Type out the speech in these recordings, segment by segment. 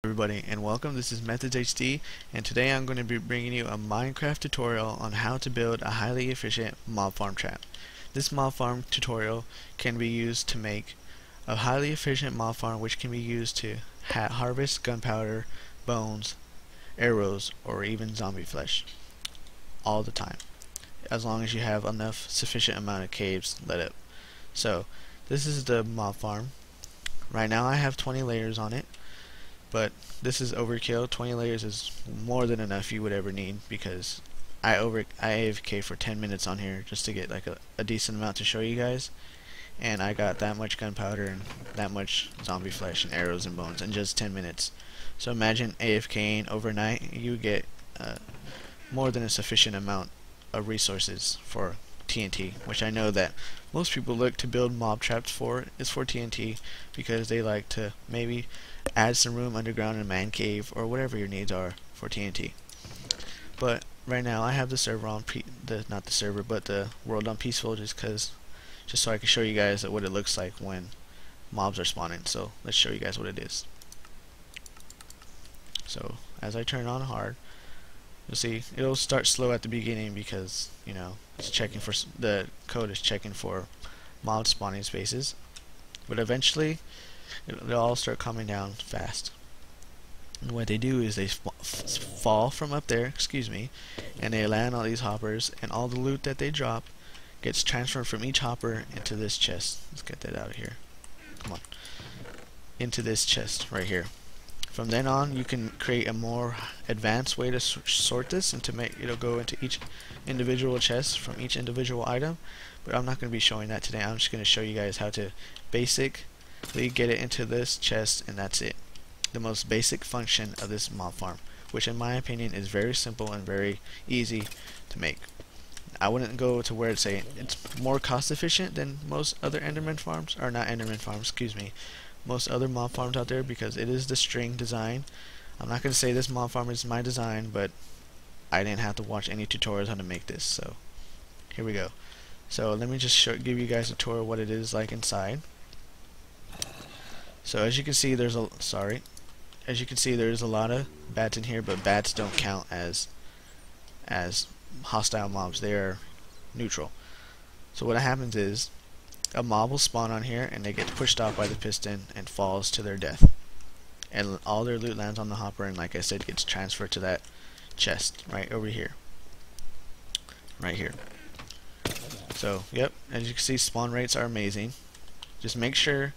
Everybody, and welcome. This is Methods HD, and today I'm going to be bringing you a Minecraft tutorial on how to build a highly efficient mob farm trap. This mob farm tutorial can be used to make a highly efficient mob farm which can be used to harvest gunpowder, bones, arrows, or even zombie flesh all the time, as long as you have enough sufficient amount of caves lit up. So this is the mob farm. Right now I have 20 layers on it, but this is overkill. 20 layers is more than enough you would ever need, because I AFK for 10 minutes on here just to get like a decent amount to show you guys, and I got that much gunpowder and that much zombie flesh and arrows and bones in just 10 minutes. So imagine AFKing overnight, you get more than a sufficient amount of resources for TNT, which I know that most people look to build mob traps for TNT, because they like to maybe add some room underground in a man cave or whatever your needs are for TNT. But right now I have the server on not the server, but the world on peaceful, just so I can show you guys what it looks like when mobs are spawning. So let's show you guys what it is. So as I turn on hard, you'll see it'll start slow at the beginning because, you know, it's checking for the code is checking for mob spawning spaces, but eventually they'll all start coming down fast. And what they do is they fall from up there, and they land on these hoppers, and all the loot that they drop gets transferred from each hopper into this chest. Let's get that out of here. Come on. Into this chest right here. From then on, you can create a more advanced way to sort this and to make it'll go into each individual chest from each individual item, but I'm not going to be showing that today. I'm just going to show you guys how to basically get it into this chest, and that's it. The most basic function of this mob farm, which in my opinion is very simple and very easy to make. I wouldn't go to where it's more cost efficient than most other Enderman farms, or not Enderman farms, most other mob farms out there, because it is the string design. I'm not going to say this mob farm is my design, but I didn't have to watch any tutorials how to make this, so here we go. So let me just give you guys a tour of what it is like inside. So as you can see, there's a lot of bats in here, but bats don't count as hostile mobs. They are neutral. So what happens is a mob will spawn on here, and they get pushed off by the piston and falls to their death, and all their loot lands on the hopper, and like I said, gets transferred to that chest right over here, right here. So yep, as you can see, spawn rates are amazing. Just make sure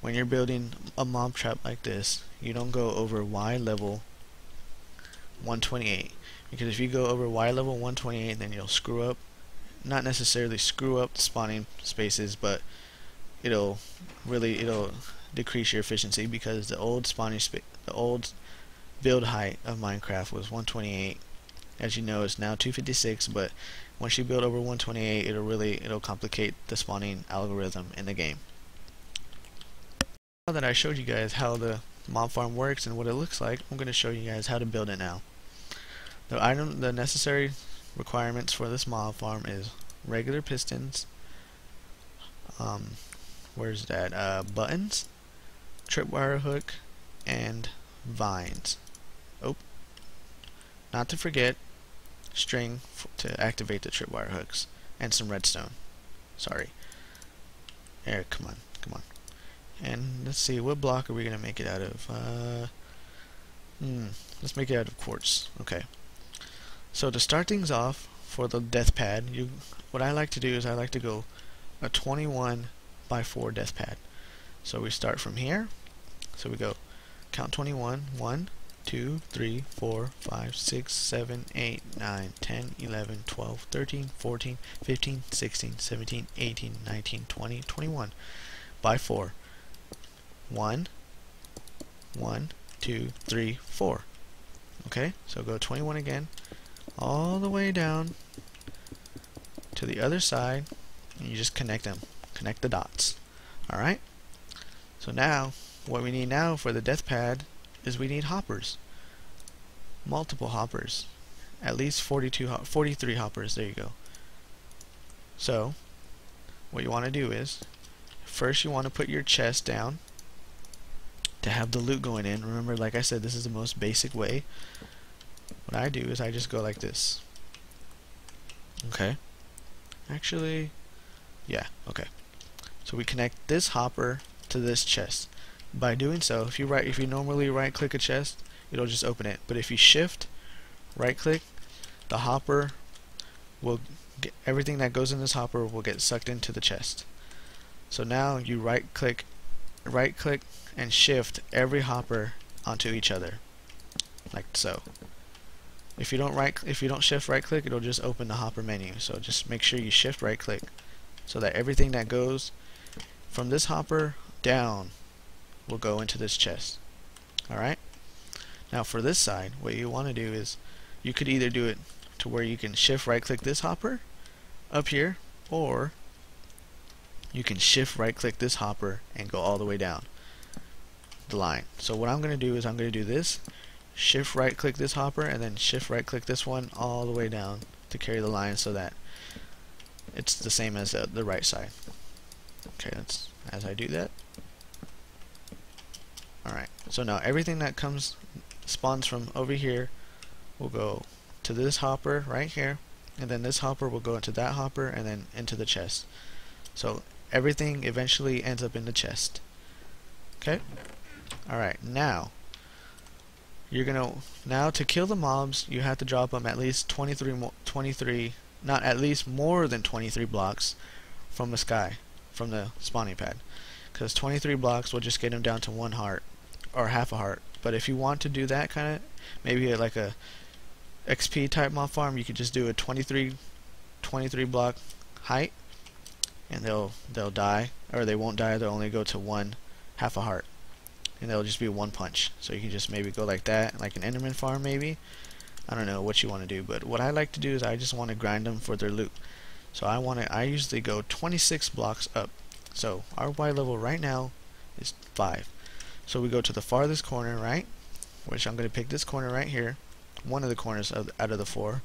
when you're building a mob trap like this, you don't go over Y level 128, because if you go over Y level 128, then you'll screw up. Not necessarily screw up the spawning spaces, but it'll decrease your efficiency, because the old build height of Minecraft was 128. As you know, it's now 256, but once you build over 128, it'll complicate the spawning algorithm in the game. Now that I showed you guys how the mob farm works and what it looks like, I'm going to show you guys how to build it now. The necessary requirements for this mob farm is regular pistons, buttons, tripwire hook, and vines. Oh, not to forget string to activate the tripwire hooks, and some redstone. Sorry. There, come on. And let's see, what block are we gonna make it out of? Let's make it out of quartz. Okay. So to start things off, for the Deathpad, what I like to do is I like to go a 21 by 4 Deathpad. So we start from here. So we go count 21, 1, 2, 3, 4, 5, 6, 7, 8, 9, 10, 11, 12, 13, 14, 15, 16, 17, 18, 19, 20, 21 by 4. 1, 1, 2, 3, 4. Okay, so go 21 again, all the way down to the other side, and you just connect the dots. Alright, so now what we need now for the Deathpad is we need hoppers, multiple hoppers, at least 43 hoppers. There you go. So what you want to do is, first you want to put your chest down to have the loot going in. Remember, like I said, this is the most basic way. What I do is I just go like this. Okay. Actually, yeah, okay. So we connect this hopper to this chest. By doing so, if you normally right click a chest, it'll just open it. But if you shift, right click, the hopper will get everything that goes in this hopper will get sucked into the chest. So now you right click and shift every hopper onto each other, like so. If you don't shift right click, it'll just open the hopper menu. So just make sure you shift right click so that everything that goes from this hopper down will go into this chest. Alright? Now for this side, what you want to do is you could either do it to where you can shift right click this hopper up here, or you can shift right click this hopper and go all the way down the line. So what I'm going to do is I'm going to do this, shift right click this hopper, and then shift right click this one all the way down to carry the line so that it's the same as the right side. Okay, that's as I do that. Alright, so now everything that spawns from over here will go to this hopper right here, and then this hopper will go into that hopper and then into the chest. So everything eventually ends up in the chest. Okay? Alright, now to kill the mobs, you have to drop them at least 23, not at least more than 23 blocks from the sky, from the spawning pad, because 23 blocks will just get them down to 1 heart or half a heart. But if you want to do that kind of, maybe like a XP type mob farm, you could just do a 23 block height, and they'll die, or they won't die. They'll only go to half a heart, and they'll just be 1 punch. So you can just maybe go like that, like an Enderman farm maybe. I don't know what you want to do, but what I like to do is I just want to grind them for their loot. So I usually go 26 blocks up. So our Y level right now is 5. So we go to the farthest corner, right? Which I'm going to pick this corner right here, one of the corners out of the 4,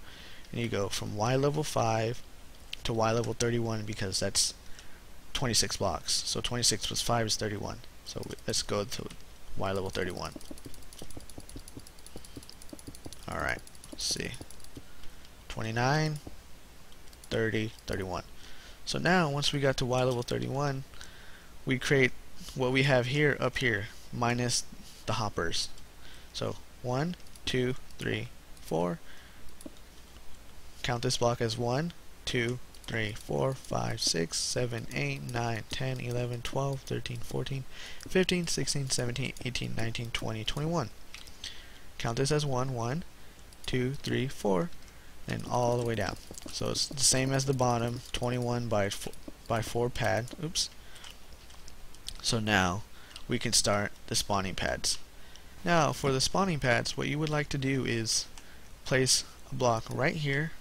and you go from Y level 5 to Y level 31, because that's 26 blocks. So 26 plus 5 is 31. So let's go to Y level 31. Alright, let's see. 29, 30, 31. So now, once we got to Y level 31, we create what we have here up here, minus the hoppers. So 1, 2, 3, 4. Count this block as 1, 2, 3, 4, 5, 6, 7, 8, 9, 10, 11, 12, 13, 14, 15, 16, 17, 18, 19, 20, 21. Count this as 1, 1, 2, 3, 4, and all the way down. So it's the same as the bottom, 21 by 4 pad. Oops. So now we can start the spawning pads. Now for the spawning pads, what you would like to do is place a block right here,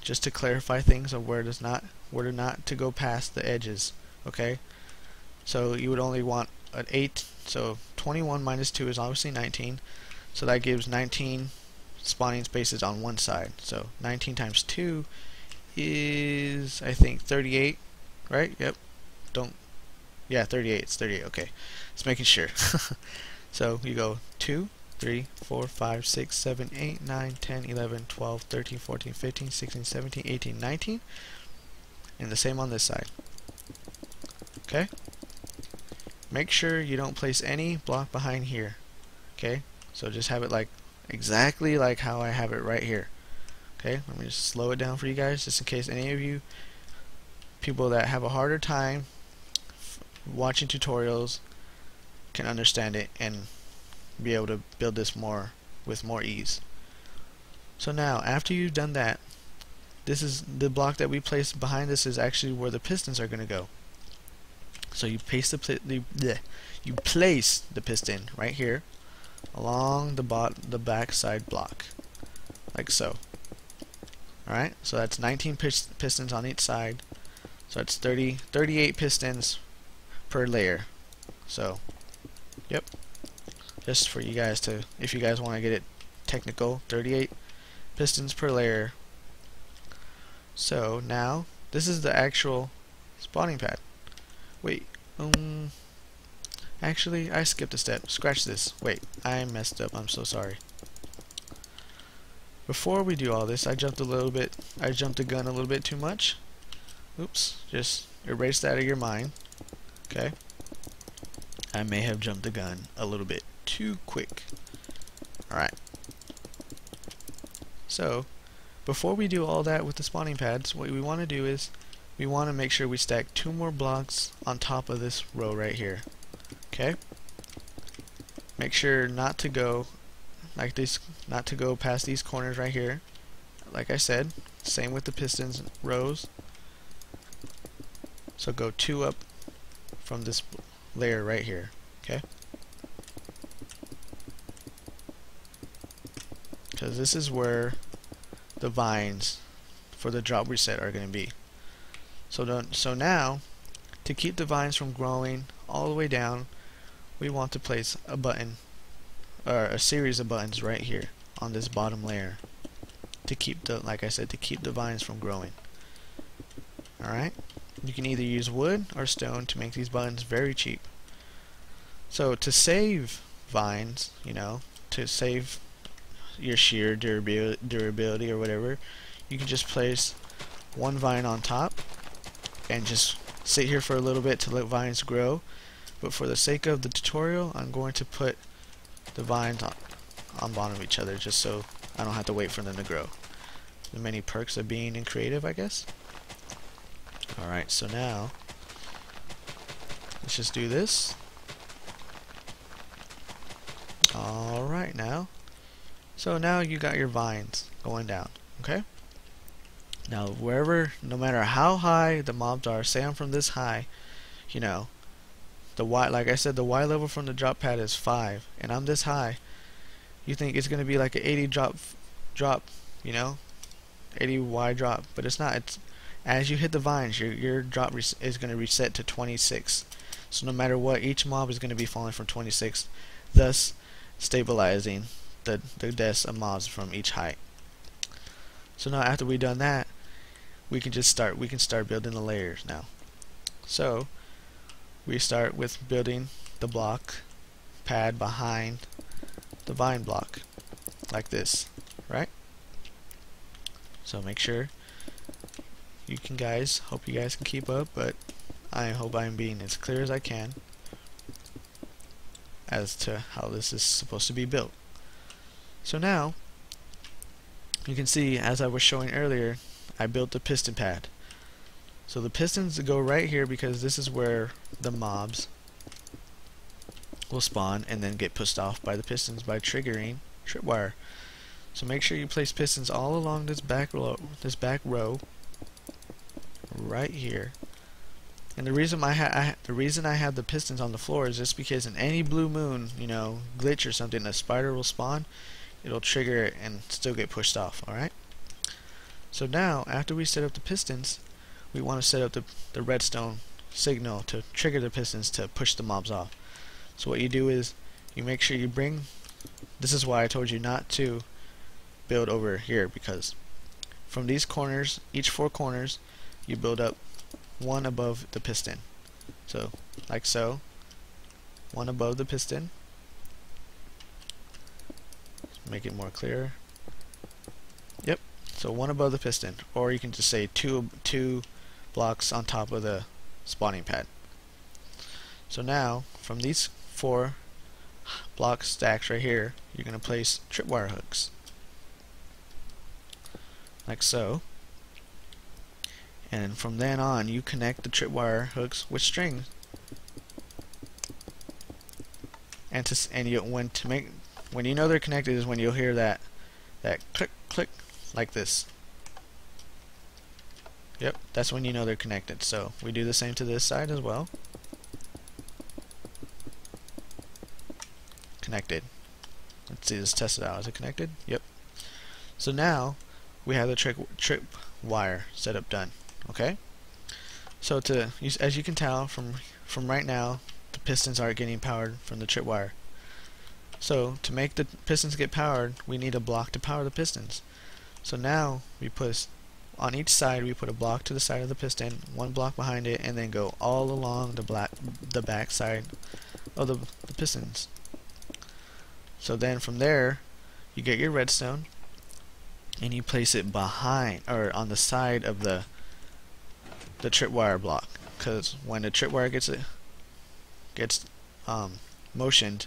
just to clarify things of where not to go past the edges. Okay, so you would only want an 8. So 21 minus 2 is obviously 19. So that gives 19 spawning spaces on one side. So 19 times 2 is, I think, 38, right? Yep. Yeah, 38. It's 38. Okay. Just making sure. So you go 2, 3, 4, 5, 6, 7, 8, 9, 10, 11, 12, 13, 14, 15, 16, 17, 18, 19. And the same on this side. Okay? Make sure you don't place any block behind here. Okay? So just have it like exactly like how I have it right here. Okay? Let me just slow it down for you guys, just in case any of you people that have a harder time watching tutorials can understand it and be able to build this with more ease. So now, after you've done that, this is the block that we placed behind this is actually where the pistons are going to go. So you place the piston right here along the back side block, like so. Alright, so that's 19 pistons on each side. So that's 38 pistons per layer. So, yep. Just for you guys to, if you guys want to get it technical, 38 pistons per layer. So now, this is the actual spawning pad. Wait, Actually, I skipped a step. Scratch this. Wait, I messed up. I'm so sorry. Before we do all this, I jumped the gun a little bit too much. Oops, just erase that out of your mind. Okay. I may have jumped the gun a little bit too quick. Alright. So, before we do all that with the spawning pads, what we want to do is we want to make sure we stack 2 more blocks on top of this row right here. Okay? Make sure not to go like this, not to go past these corners right here. Like I said, same with the pistons rows. So go 2 up from this layer right here. Okay? Because this is where the vines for the drop reset are going to be. So now, to keep the vines from growing all the way down, we want to place a button, or a series of buttons right here on this bottom layer to keep the, like I said, to keep the vines from growing. Alright? You can either use wood or stone to make these buttons very cheap. So to save vines, you know, to save your sheer durability or whatever, you can just place 1 vine on top and just sit here for a little bit to let vines grow. But for the sake of the tutorial, I'm going to put the vines on bottom of each other just so I don't have to wait for them to grow. The many perks of being in creative, I guess. Alright, so now let's just do this. Alright, now so now you got your vines going down. Okay? Now wherever, no matter how high the mobs are, say I'm from this high, you know, the Y, like I said, the Y level from the drop pad is 5 and I'm this high, you think it's gonna be like an 80 drop, you know, 80 Y drop, but it's not. It's as you hit the vines, your drop is gonna reset to 26. So no matter what, each mob is gonna be falling from 26, thus stabilizing the deaths of mobs from each height. So now after we've done that, we can start building the layers now. So we start with building the block pad behind the vine block like this, right? So make sure you can hope you guys can keep up, but I hope I'm being as clear as I can as to how this is supposed to be built. So now you can see, as I was showing earlier, I built the piston pad. So the pistons go right here because this is where the mobs will spawn and then get pushed off by the pistons by triggering tripwire. So make sure you place pistons all along this back row right here. And the reason I have the pistons on the floor is just because in any blue moon, you know, glitch or something, a spider will spawn, it'll trigger it and still get pushed off. Alright? So now, after we set up the pistons, we want to set up the redstone signal to trigger the pistons to push the mobs off. So what you do is, you make sure you bring, this is why I told you not to build over here, because from these corners, each 4 corners, you build up 1 above the piston. So, like so, 1 above the piston. Make it more clear. Yep. So 1 above the piston, or you can just say two blocks on top of the spawning pad. So now, from these 4 block stacks right here, you're going to place tripwire hooks, like so. And from then on, you connect the tripwire hooks with string. When you know they're connected is when you'll hear that click click like this. Yep, that's when you know they're connected. So we do the same to this side as well. Connected. Let's see, let's test it out. Is it connected? Yep. So now we have the trip wire setup done. Okay. So as you can tell from right now, the pistons aren't getting powered from the trip wire. So to make the pistons get powered, we need a block to power the pistons. So now we put, on each side, we put a block to the side of the piston, 1 block behind it, and then go all along the back side of the pistons. So then from there, you get your redstone and you place it behind or on the side of the tripwire block, because when the tripwire gets motioned,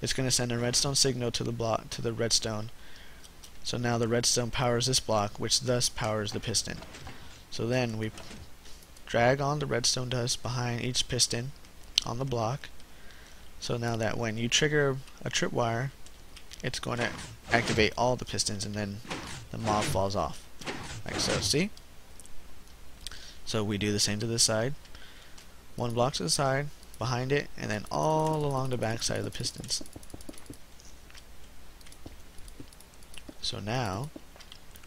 it's going to send a redstone signal to the block, to the redstone. So now the redstone powers this block, which thus powers the piston. So then we drag on the redstone dust behind each piston on the block. So now that when you trigger a tripwire, it's going to activate all the pistons, and then the mob falls off, like so. See? So we do the same to this side. One block to the side, behind it, and then all along the back side of the pistons. So now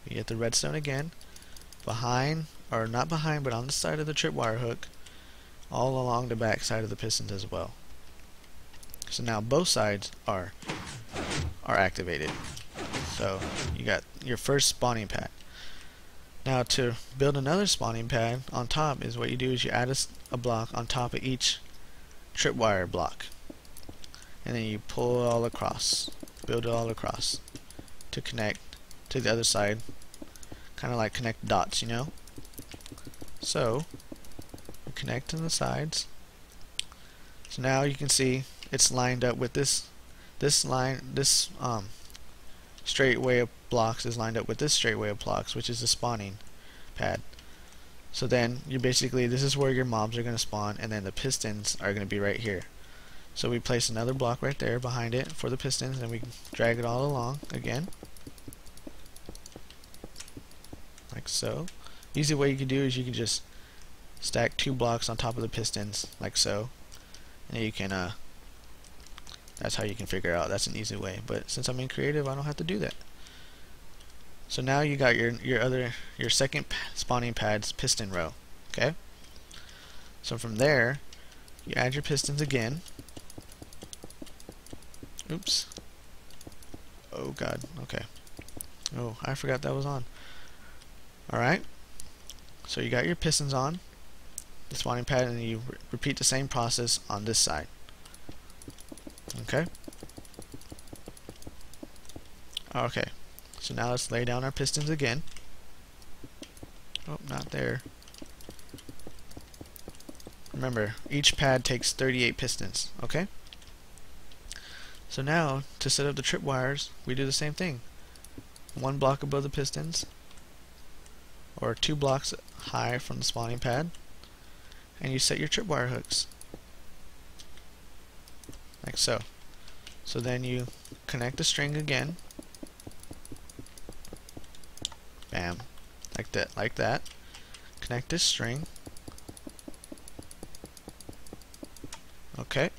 we get the redstone again, behind, or not behind, but on the side of the tripwire hook, all along the back side of the pistons as well. So now both sides are activated. So you got your first spawning pad. Now to build another spawning pad on top, is what you do is you add a block on top of each tripwire block, and then you pull it all across, build it all across to connect to the other side, kind of like connect dots, you know. So you connect to the sides. So now you can see it's lined up with this straight way of blocks is lined up with this straight way of blocks, which is the spawning pad. So then you basically, this is where your mobs are going to spawn, and then the pistons are going to be right here. So we place another block right there behind it for the pistons, and we drag it all along again, like so. Easy way you can do is you can just stack 2 blocks on top of the pistons, like so, and you can that's how you can figure out. That's an easy way, but since I'm in creative, I don't have to do that. So now you got your second spawning pad's piston row. Okay. So from there, you add your pistons again. Oops. Oh God. Okay. Oh, I forgot that was on. All right. So you got your pistons on the spawning pad, and you repeat the same process on this side. Okay. Okay. So now let's lay down our pistons again. Oh, not there. Remember, each pad takes 38 pistons. Okay. So now to set up the tripwires, we do the same thing. 1 block above the pistons, or 2 blocks high from the spawning pad, and you set your tripwire hooks, like so. So then you connect the string again, bam, like that. Connect this string, okay,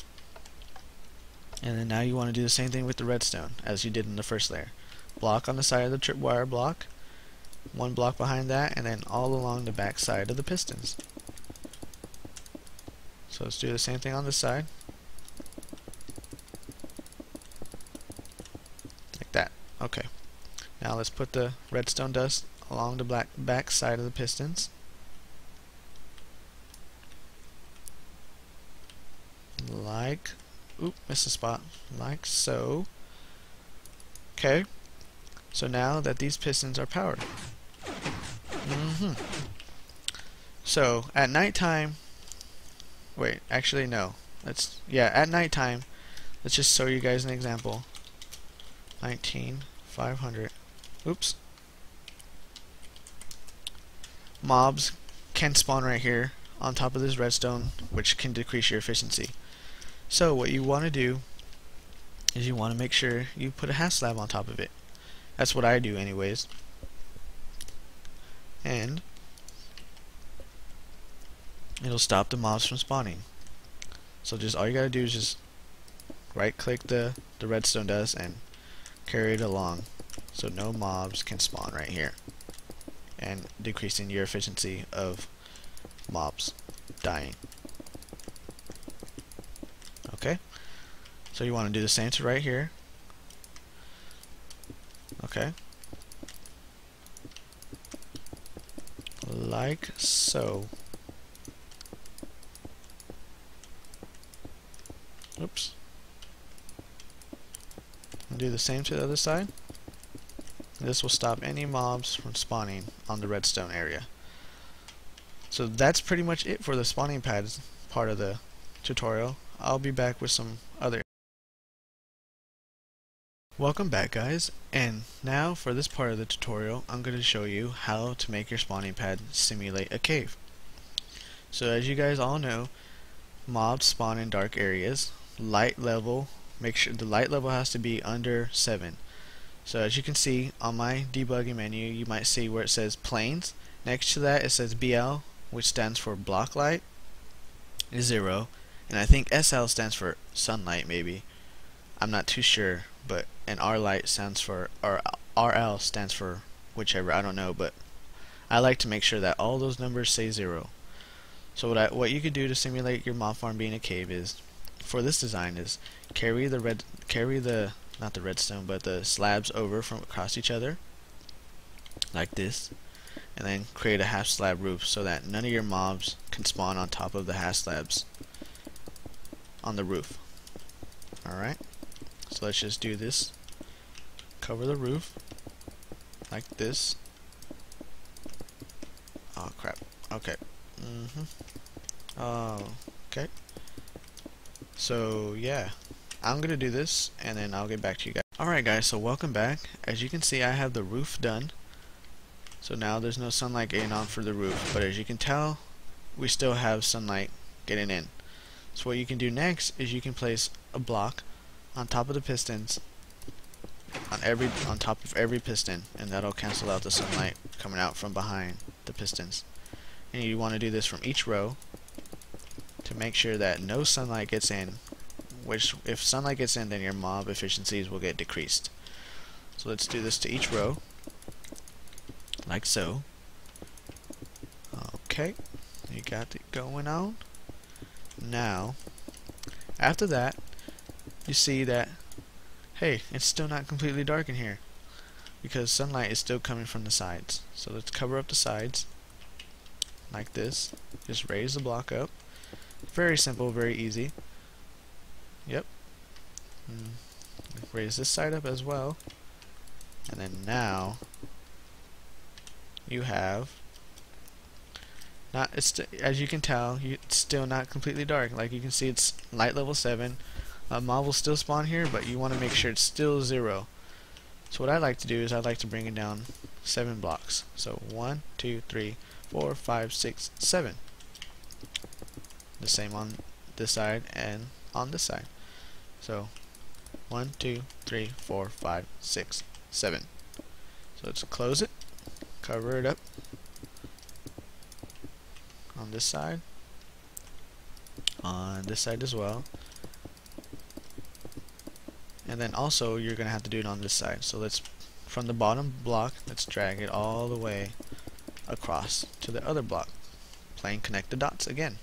and then now you want to do the same thing with the redstone as you did in the first layer. Block on the side of the tripwire block, 1 block behind that, and then all along the back side of the pistons. So let's do the same thing on this side. Like that. Okay. Now let's put the redstone dust along the back side of the pistons. Like, oop, missed a spot. Like so. Okay. So now that these pistons are powered. So at nighttime, wait, actually no. At nighttime, let's just show you guys an example. 19,500. Oops. Mobs can spawn right here on top of this redstone, which can decrease your efficiency. So what you want to do is you want to make sure you put a half slab on top of it. That's what I do anyways. And it'll stop the mobs from spawning. So just all you gotta do is just right click the redstone dust and carry it along, so no mobs can spawn right here, and decreasing your efficiency of mobs dying. Okay, so you want to do the same to right here. Okay, like so. Oops. And do the same to the other side. This will stop any mobs from spawning on the redstone area. So that's pretty much it for the spawning pads part of the tutorial. I'll be back with some other. Welcome back, guys, and now for this part of the tutorial I'm going to show you how to make your spawning pad simulate a cave. So as you guys all know, mobs spawn in dark areas. Light level, make sure the light level has to be under 7. So as you can see on my debugging menu, you might see where it says planes. Next to that it says BL, which stands for block light, is 0, and I think SL stands for sunlight, maybe. I'm not too sure, but and R light stands for, or RL stands for whichever, I don't know, but I like to make sure that all those numbers say 0. So what you could do to simulate your mob farm being a cave is, for this design, is carry the not the redstone, but the slabs over from across each other like this, and then create a half slab roof so that none of your mobs can spawn on top of the half slabs on the roof. Alright, so let's just do this. Cover the roof like this. Oh crap. Okay. Okay. So yeah, I'm gonna do this and then I'll get back to you guys. Alright guys, so welcome back. As you can see, I have the roof done. So now there's no sunlight getting on for the roof, but as you can tell, we still have sunlight getting in. So what you can do next is you can place a block on top of the pistons, on top of every piston, and that'll cancel out the sunlight coming out from behind the pistons. And you want to do this from each row to make sure that no sunlight gets in, which if sunlight gets in, then your mob efficiencies will get decreased. So let's do this to each row like so. Okay, you got it going on. Now after that, you see that, hey, it's still not completely dark in here because sunlight is still coming from the sides. So let's cover up the sides like this. Just raise the block up. Very simple, very easy. Yep. Raise this side up as well. And then now you have as you can tell, it's still not completely dark. Like you can see, it's light level 7. A mob will still spawn here, but you want to make sure it's still 0. So what I like to do is I like to bring it down 7 blocks. So 1, 2, 3, 4, 5, 6, 7. The same on this side and on this side. So 1, 2, 3, 4, 5, 6, 7. So let's close it, cover it up on this side, on this side as well, and then also you're gonna have to do it on this side. So let's, from the bottom block, let's drag it all the way across to the other block, playing connect the dots again.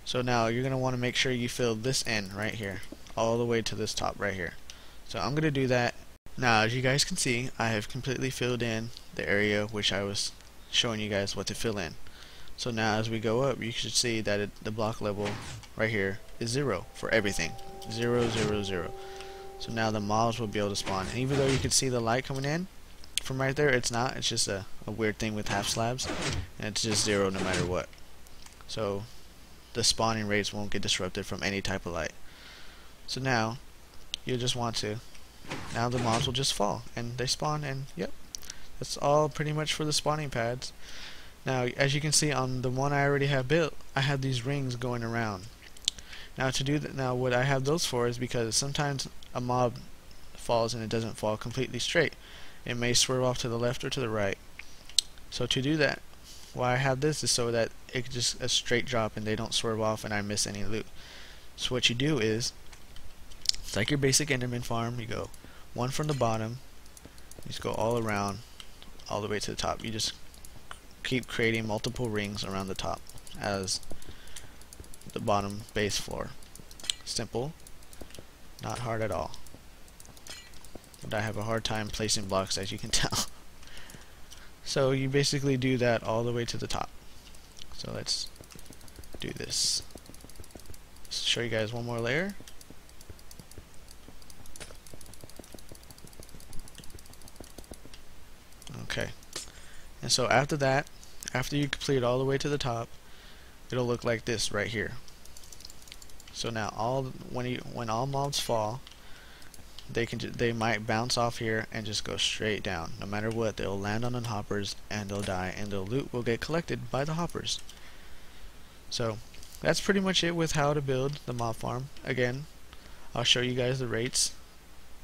So now you're gonna want to make sure you fill this end right here all the way to this top right here. So I'm gonna do that. Now as you guys can see, I have completely filled in the area which I was showing you guys what to fill in. So now as we go up, you should see that the block level right here is 0 for everything. 0, 0, 0. So now the mobs will be able to spawn. And even though you can see the light coming in from right there, it's not. It's just a weird thing with half slabs, and it's just 0 no matter what. So the spawning rates won't get disrupted from any type of light. So now you just want to, now the mobs will just fall and they spawn, and yep, that's all pretty much for the spawning pads. Now as you can see on the one I already have built, I have these rings going around. Now to do that, now what I have those for is because sometimes a mob falls and it doesn't fall completely straight. It may swerve off to the left or to the right. So to do that, why I have this is so that it's just a straight drop and they don't swerve off and I miss any loot. So what you do is, it's like your basic Enderman farm. You go one from the bottom, you just go all around, all the way to the top. You just keep creating multiple rings around the top as the bottom base floor. Simple, not hard at all. But I have a hard time placing blocks, as you can tell. So you basically do that all the way to the top. So let's do this. Show you guys one more layer. Okay, and so after that, after you complete it all the way to the top, it'll look like this right here. So now when all mobs fall, they might bounce off here and just go straight down. No matter what, they'll land on the hoppers and they'll die, and the loot will get collected by the hoppers. So that's pretty much it with how to build the mob farm. Again, I'll show you guys the rates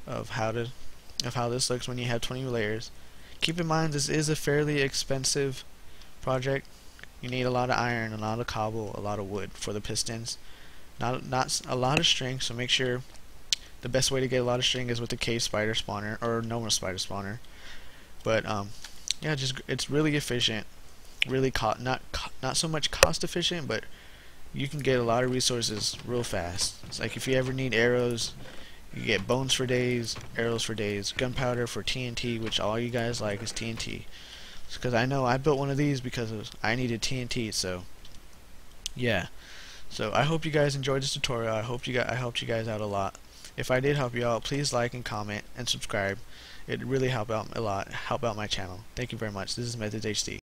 of how this looks when you have 20 layers. Keep in mind, this is a fairly expensive project. You need a lot of iron, a lot of cobble, a lot of wood for the pistons. Not a lot of string, so make sure the best way to get a lot of string is with the cave spider spawner or normal spider spawner. But yeah, it's really efficient. Really not so much cost efficient, but you can get a lot of resources real fast. It's like if you ever need arrows, you get bones for days, arrows for days, gunpowder for TNT, which all you guys like is TNT. Because I know I built one of these because I needed TNT. So yeah. So I hope you guys enjoyed this tutorial. I helped you guys out a lot. If I did help you out, please like and comment and subscribe. It really help out a lot. Help out my channel. Thank you very much. This is Methods HD.